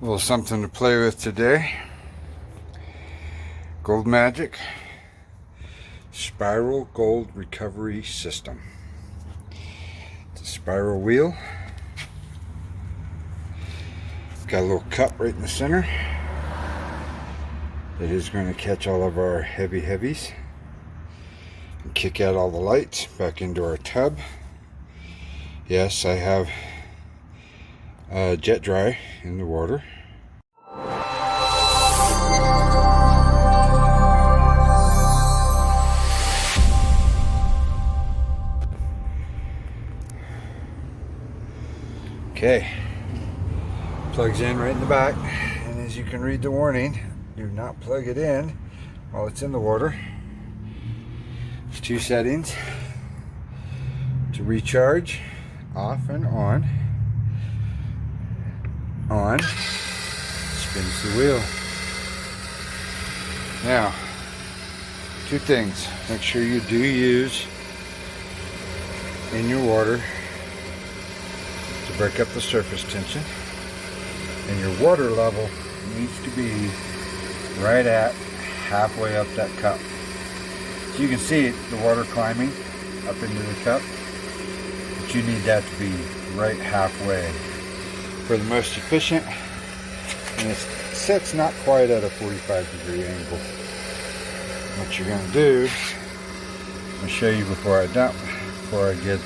A little something to play with today. Gold Magic Spiral Gold Recovery System. It's a spiral wheel. Got a little cup right in the center. It is going to catch all of our heavies and kick out all the lights back into our tub. Yes, I have jet dry in the water. Okay, plugs in right in the back, and as you can read the warning, do not plug it in while it's in the water. There's two settings to recharge: off and on. On spins the wheel. Now, two things: make sure you do use in your water to break up the surface tension, and your water level needs to be right at halfway up that cup. So you can see the water climbing up into the cup, but you need that to be right halfway for the most efficient, and it sits not quite at a 45-degree angle. What you're going to do, I'll show you before I dump, before I get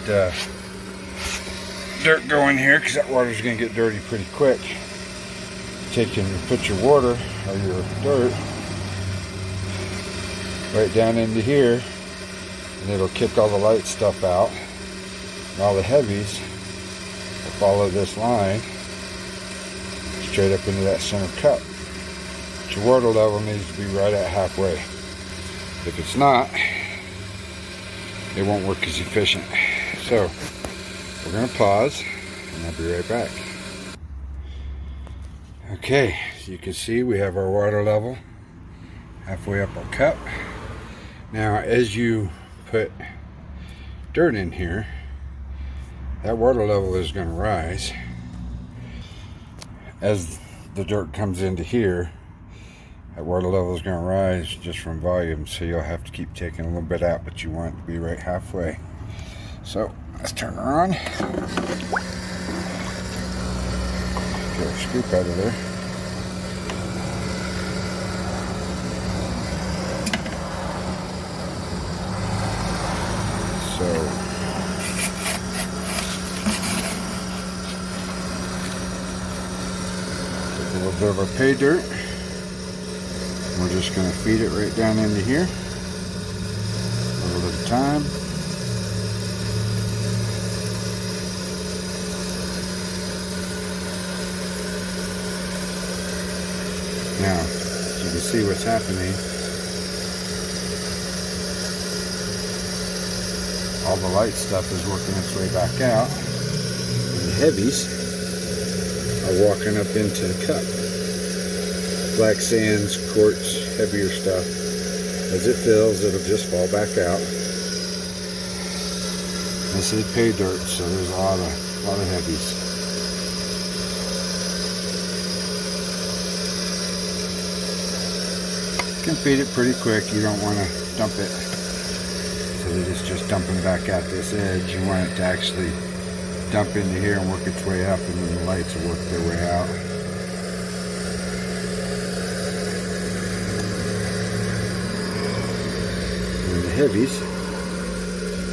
dirt going here, because that water's going to get dirty pretty quick. Take and put your water or your dirt right down into here, and it'll kick all the light stuff out, and all the heavies will follow this line straight up into that center cup. But your water level needs to be right at halfway. If it's not, it won't work as efficient. So we're going to pause, and I'll be right back. Okay, so you can see we have our water level halfway up our cup. Now, as you put dirt in here, that water level is going to rise. As the dirt comes into here, that water level is going to rise just from volume, so you'll have to keep taking a little bit out, but you want it to be right halfway. So let's turn her on. Get our scoop out of there. So take a little bit of our pay dirt. We're just going to feed it right down into here, a little at a time. Now, you can see what's happening. All the light stuff is working its way back out, and the heavies are walking up into the cup. Black sands, quartz, heavier stuff. As it fills, it'll just fall back out. This is pay dirt, so there's a lot of heavies. You can feed it pretty quick. You don't want to dump it so that it's just dumping back out this edge. You want it to actually dump into here and work its way up, and then the lights will work their way out. And the heavies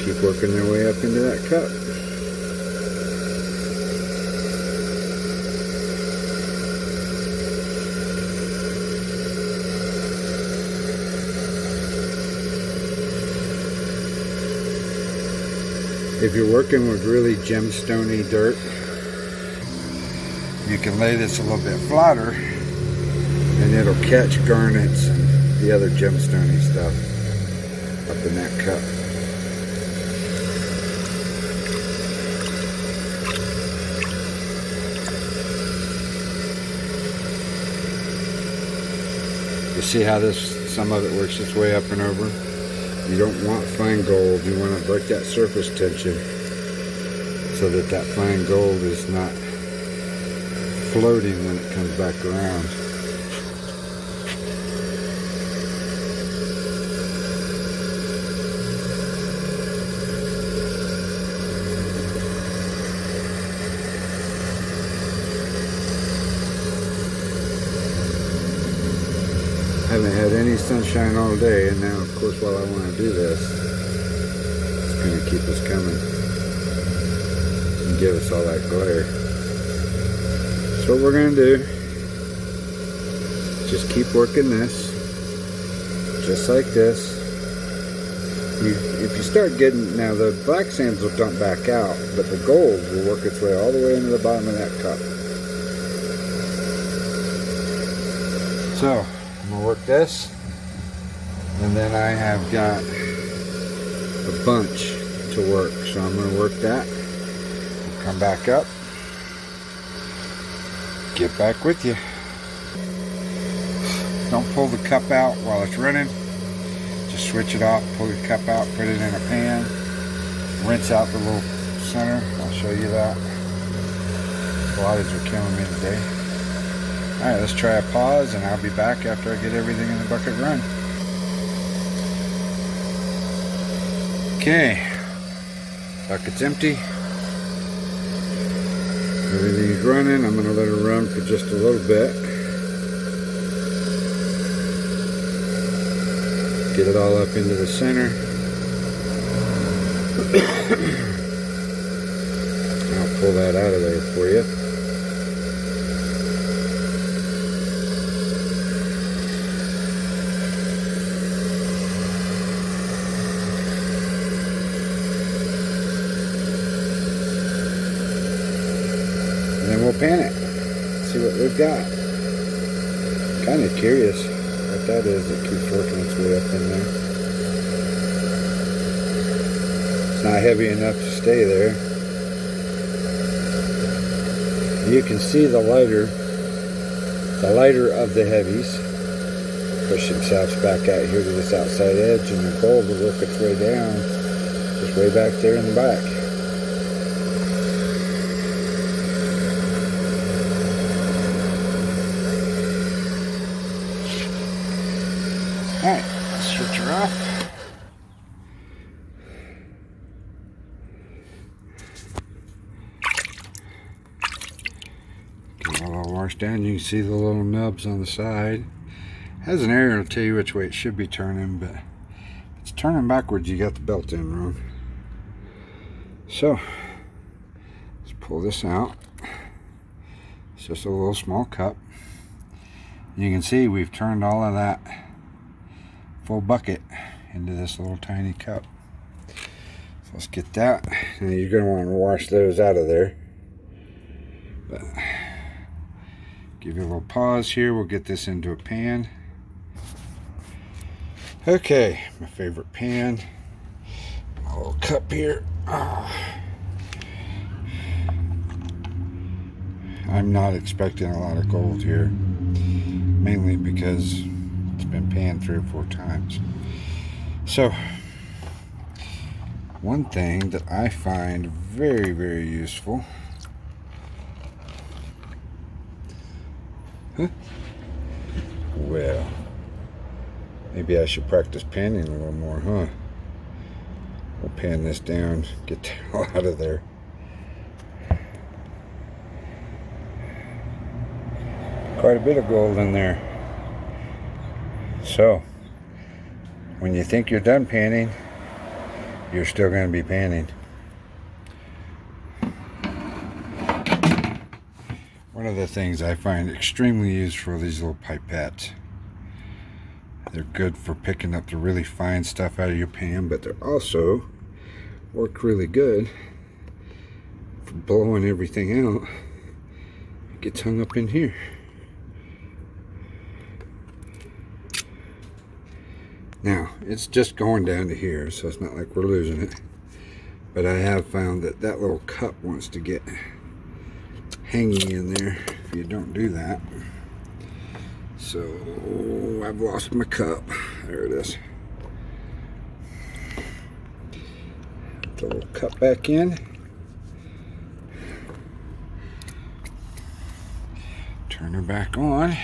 keep working their way up into that cup. If you're working with really gemstony dirt, you can lay this a little bit flatter, and it'll catch garnets and the other gemstony stuff up in that cup. You see how some of it works its way up and over? You don't want fine gold. You want to break that surface tension so that fine gold is not floating when it comes back around. Haven't had any sunshine all day, and now of course while I want to do this, it's going to keep us coming and give us all that glare. So what we're going to do, just keep working this, just like this. If you start getting, now the black sands will dump back out, but the gold will work its way all the way into the bottom of that cup. So I'm going to work this, and then I have got a bunch to work, so I'm going to work that, come back up, get back with you. Don't pull the cup out while it's running, just switch it off, pull your cup out, put it in a pan, rinse out the little center. I'll show you that. Waters are killing me today. Alright, let's try a pause, and I'll be back after I get everything in the bucket run. Okay, bucket's empty. Everything's running. I'm going to let it run for just a little bit. Get it all up into the center. I'll pull that out of there for you. And then we'll pan it, see what we've got. Kind of curious what that is that keeps working its way up in there. It's not heavy enough to stay there. You can see the lighter of the heavies push themselves back out here to this outside edge, and the gold will work its way down, just way back there in the back. Alright, let's switch her off. Get it all washed down. You can see the little nubs on the side. Has an arrow to tell you which way it should be turning, but if it's turning backwards, you got the belt in wrong. So, let's pull this out. It's just a little small cup. You can see we've turned all of that full bucket into this little tiny cup. So let's get that. Now you're going to want to wash those out of there. But give you a little pause here. We'll get this into a pan. Okay, my favorite pan. My little cup here. I'm not expecting a lot of gold here, mainly because it's been panned 3 or 4 times. So, one thing that I find very, very useful. Well, maybe I should practice panning a little more, huh? We'll pan this down, get the hell out of there. Quite a bit of gold in there. So, when you think you're done panning, you're still going to be panning. One of the things I find extremely useful are these little pipettes. They're good for picking up the really fine stuff out of your pan, but they're also work really good for blowing everything out. It gets hung up in here. Now, it's just going down to here, so it's not like we're losing it. But I have found that that little cup wants to get hanging in there if you don't do that. So, I've lost my cup. There it is. Put the little cup back in. Turn her back on.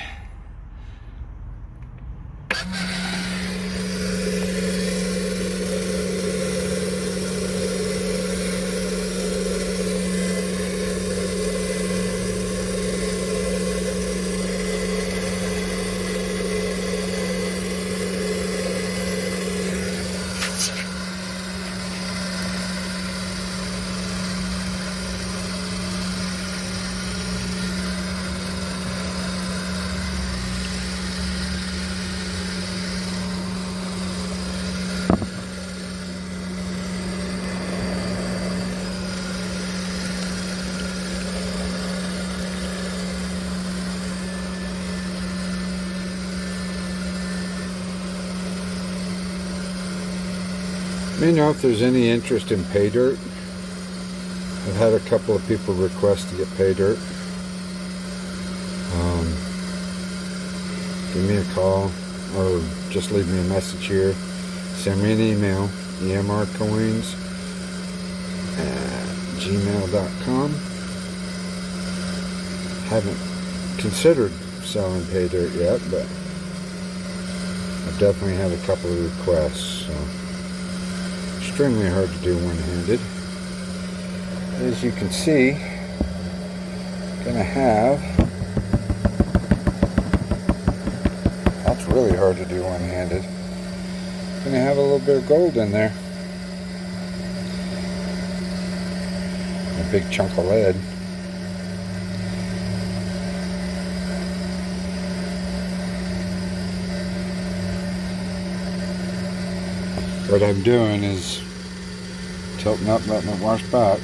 Let me know if there's any interest in pay dirt. I've had a couple of people request to get pay dirt. Give me a call or just leave me a message here. Send me an email, emrcoins@gmail.com. Haven't considered selling pay dirt yet, but I've definitely had a couple of requests. So. Extremely hard to do one-handed. As you can see, gonna have, that's really hard to do one-handed. Gonna have a little bit of gold in there. A big chunk of lead. What I'm doing is tilting up, letting it wash back.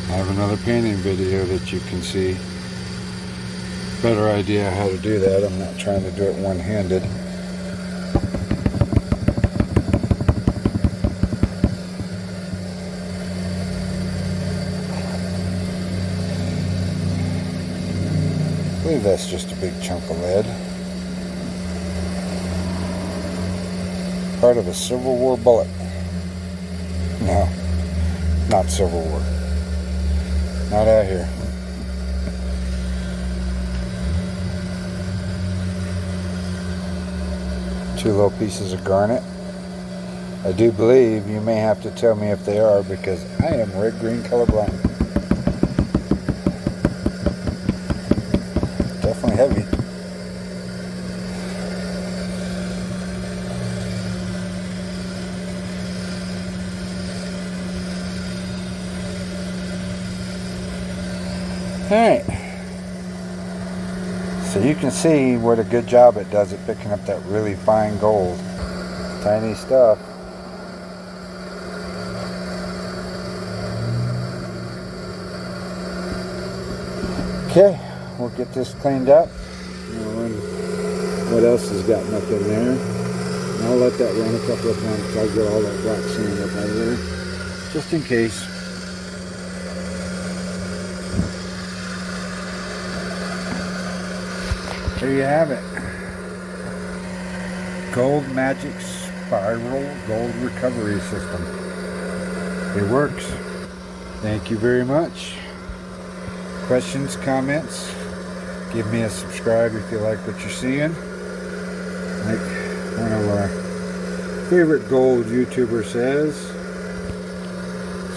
I have another painting video that you can see. Better idea how to do that. I'm not trying to do it one-handed. I believe that's just a big chunk of lead. Part of a Civil War bullet. No, not Civil War. Not out here. Two little pieces of garnet. I do believe you may have to tell me if they are, because I am red-green colorblind. Definitely heavy. Alright, so you can see what a good job it does at picking up that really fine gold. Tiny stuff. Okay, we'll get this cleaned up. What else has gotten up in there? And I'll let that run a couple of times until I get all that black sand up out of there, just in case. There you have it. Gold Magic Spiral Gold Recovery System. It works. Thank you very much. Questions, comments? Give me a subscribe if you like what you're seeing. Like one of our favorite gold YouTubers says,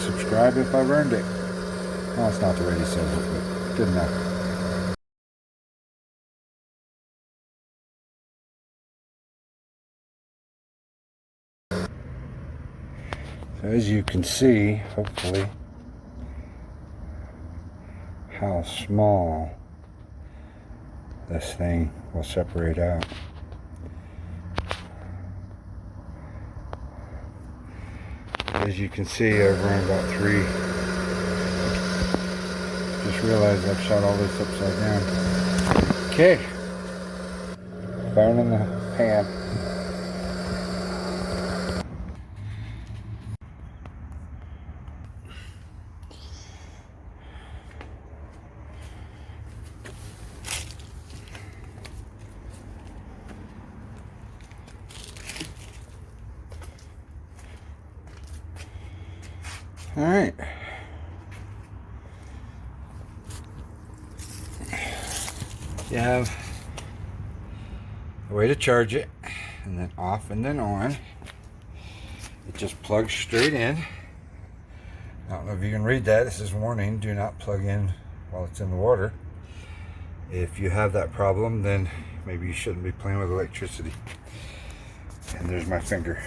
subscribe if I've earned it. Well, it's not the way he says it, but good enough. So as you can see, hopefully, how small this thing will separate out. As you can see, I've run about 3. Just realized I've shot all this upside down. Okay, bone in the pan. All right. You have a way to charge it, and then off and then on. It just plugs straight in. I don't know if you can read that. It says warning, do not plug in while it's in the water. If you have that problem, then maybe you shouldn't be playing with electricity. And there's my finger.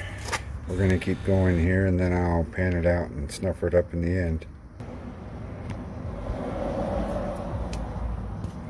We're going to keep going here, and then I'll pan it out and snuffer it up in the end.